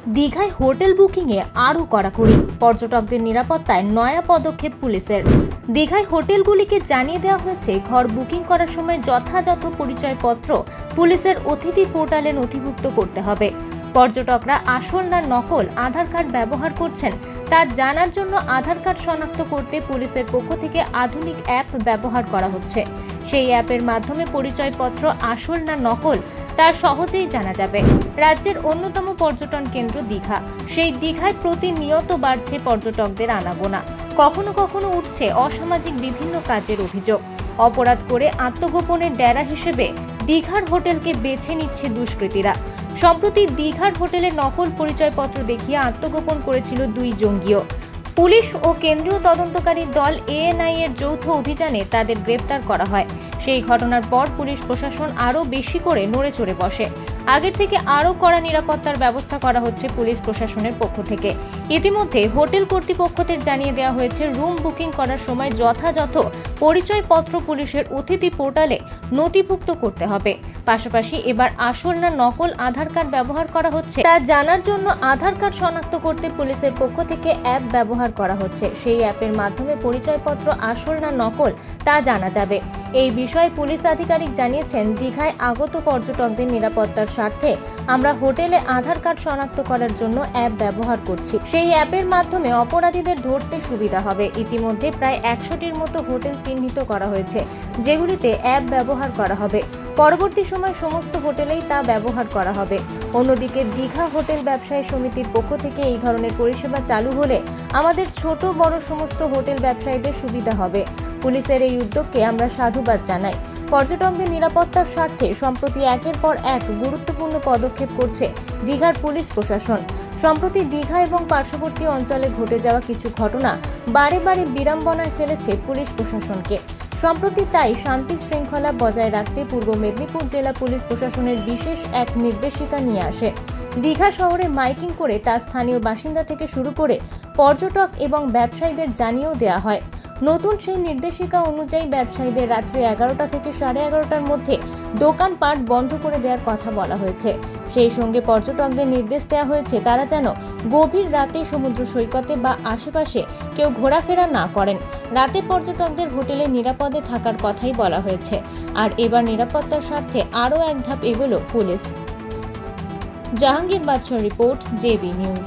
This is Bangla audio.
দীঘায় হোটেল বুকিংয়ে আরও কড়াকড়ি, পর্যটকদের নিরাপত্তায় নয়া পদক্ষেপ পুলিশের। দীঘায় হোটেলগুলিকে জানিয়ে দেওয়া হয়েছে ঘর বুকিং করার সময় যথাযথ পরিচয়পত্র পুলিশের অতিথি পোর্টালে নথিভুক্ত করতে হবে। পর্যটকরা আসল না নকল আধার কার্ড ব্যবহার করছেন তা জানার জন্য আধার কার্ড শনাক্ত করতে পুলিশের পক্ষ থেকে আধুনিক অ্যাপ ব্যবহার করা হচ্ছে। সেই অ্যাপের মাধ্যমে পরিচয়পত্র আসল না নকল তা সহজেই জানা যাবে। রাজ্যের অন্যতম পর্যটন কেন্দ্র দীঘা, সেই দীঘায় প্রতিনিয়ত বাড়ছে পর্যটকদের আনাগোনা। কখনো কখনো উঠছে অসামাজিক বিভিন্ন কাজের অভিযোগ। অপরাধ করে আত্মগোপনের ডেরা হিসেবে দীঘার হোটেলকে বেছে নিচ্ছে দুষ্কৃতীরা। সম্প্রতি দীঘার হোটেলে নকল পরিচয়পত্র দেখিয়ে আত্মগোপন করেছিল দুই জঙ্গিও। পুলিশ ও কেন্দ্রীয় তদন্তকারী দল এএনআই এর যৌথ অভিযানে তাদের গ্রেপ্তার করা হয়। সেই ঘটনার পর পুলিশ প্রশাসন আরও বেশি করে নড়ে চড়ে বসে। আগের থেকে আরও কড়া নিরাপত্তার ব্যবস্থা করা হচ্ছে পুলিশ প্রশাসনের পক্ষ থেকে। ইতিমধ্যে হোটেল কর্তৃপক্ষদের জানিয়ে দেওয়া হয়েছে রুম বুকিং করার সময় যথাযথ পরিচয়পত্র পুলিশের অতিথি পোর্টালে নথিভুক্ত করতে হবে। পাশাপাশি এবার আসল না নকল আধার কার্ড ব্যবহার করা হচ্ছে তা জানার জন্য আধার কার্ড শনাক্ত করতে পুলিশের পক্ষ থেকে অ্যাপ ব্যবহার করা হচ্ছে। সেই অ্যাপের মাধ্যমে পরিচয়পত্র আসল না নকল তা জানা যাবে। এই বিষয়ে পুলিশ আধিকারিক জানিয়েছেন, দীঘায় আগত পর্যটকদের নিরাপত্তার স্বার্থে আমরা হোটেলে আধার কার্ড শনাক্ত করার জন্য অ্যাপ ব্যবহার করছি। সেই অ্যাপের মাধ্যমে অপরাধীদের ধরতে সুবিধা হবে। ইতিমধ্যে প্রায় 100টির মতো হোটেল চিহ্নিত করা হয়েছে, যেগুলিতে অ্যাপ ব্যবহার করা হবে। পরবর্তী সময় সমস্ত হোটেলেই তা ব্যবহার করা হবে। অন্যদিকে দীঘা হোটেল ব্যবসায়ী সমিতির পক্ষ থেকে এই ধরনের পরিষেবা চালু হলে আমাদের ছোট বড় সমস্ত হোটেল ব্যবসায়ীদের সুবিধা হবে। পুলিশের এই উদ্যোগকে আমরা সাধুবাদ জানাই। পর্যটকদের নিরাপত্তার স্বার্থে সম্প্রতি একের পর এক গুরুত্বপূর্ণ পদক্ষেপ করছে দীঘার পুলিশ প্রশাসন। সম্প্রতি দীঘা এবং পার্শ্ববর্তী অঞ্চলে ঘটে যাওয়া কিছু ঘটনা বারে বারে বিড়ম্বনায় ফেলেছে পুলিশ প্রশাসনকে। সম্প্রতি তাই শান্তি শৃঙ্খলা বজায় রাখতে পূর্ব মেদিনীপুর জেলা পুলিশ প্রশাসনের বিশেষ এক নির্দেশিকা নিয়ে আসে। দীঘা শহরে মাইকিং করে তা স্থানীয় বাসিন্দা থেকে শুরু করে পর্যটক এবং ব্যবসায়ীদের জানিয়েও দেওয়া হয়। নতুন সেই নির্দেশিকা অনুযায়ী ব্যবসায়ীদের রাত্রি 11টা থেকে 11:30টার মধ্যে দোকানপাট বন্ধ করে দেওয়ার কথা বলা হয়েছে। সেই সঙ্গে পর্যটকদের নির্দেশ দেওয়া হয়েছে তারা যেন গভীর রাতে সমুদ্র সৈকতে বা আশেপাশে কেউ ঘোরাফেরা না করেন। রাতে পর্যটকদের হোটেলে নিরাপদে থাকার কথাই বলা হয়েছে। আর এবার নিরাপত্তার স্বার্থে আরও এক ধাপ এগোলো পুলিশ। জাহাঙ্গীর বাদশাহ রিপোর্ট, জেবি নিউজ।